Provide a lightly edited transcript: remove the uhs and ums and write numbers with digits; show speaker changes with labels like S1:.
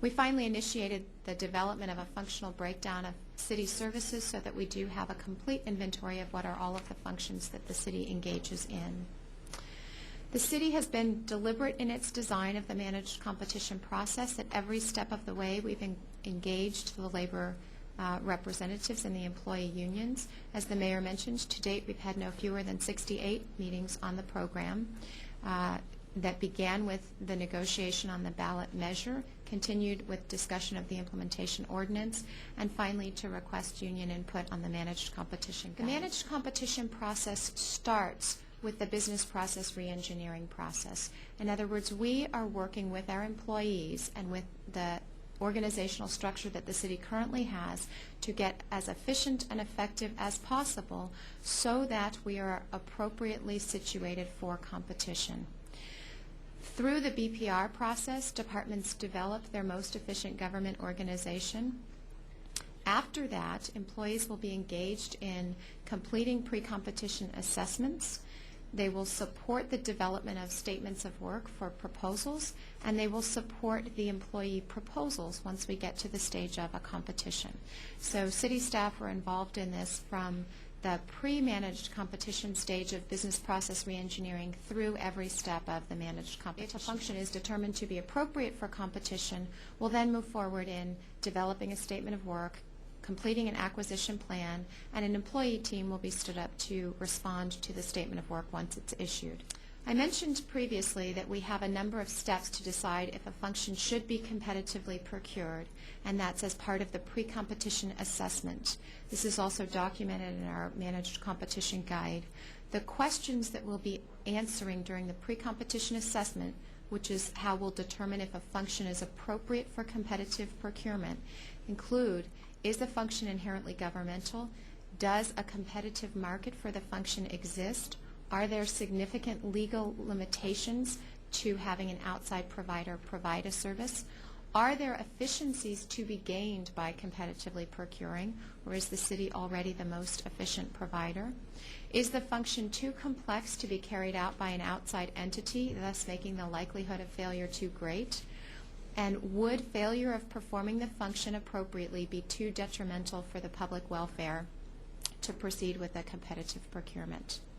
S1: We finally initiated the development of a functional breakdown of city services so that we do have a complete inventory of what are all of the functions that the city engages in. The city has been deliberate in its design of the managed competition process. At every step of the way, we've engaged the labor representatives and the employee unions. As the mayor mentioned, to date we've had no fewer than 68 meetings on the program that began with the negotiation on the ballot measure, continued with discussion of the implementation ordinance, and finally to request union input on the managed competition guide. The managed competition process starts with the business process reengineering process. In other words, we are working with our employees and with the organizational structure that the city currently has to get as efficient and effective as possible so that we are appropriately situated for competition. Through the BPR process, departments develop their most efficient government organization. After that, employees will be engaged in completing pre-competition assessments. They will support the development of statements of work for proposals, and they will support the employee proposals once we get to the stage of a competition. So city staff were involved in this from the pre-managed competition stage of business process reengineering through every step of the managed competition. If a function is determined to be appropriate for competition, we'll then move forward in developing a statement of work, completing an acquisition plan, and an employee team will be stood up to respond to the statement of work once it's issued. I mentioned previously that we have a number of steps to decide if a function should be competitively procured, and that's as part of the pre-competition assessment. This is also documented in our managed competition guide. The questions that we'll be answering during the pre-competition assessment, which is how we'll determine if a function is appropriate for competitive procurement, include: is the function inherently governmental? Does a competitive market for the function exist? Are there significant legal limitations to having an outside provider provide a service? Are there efficiencies to be gained by competitively procuring, or is the city already the most efficient provider? Is the function too complex to be carried out by an outside entity, thus making the likelihood of failure too great? And would failure of performing the function appropriately be too detrimental for the public welfare to proceed with a competitive procurement?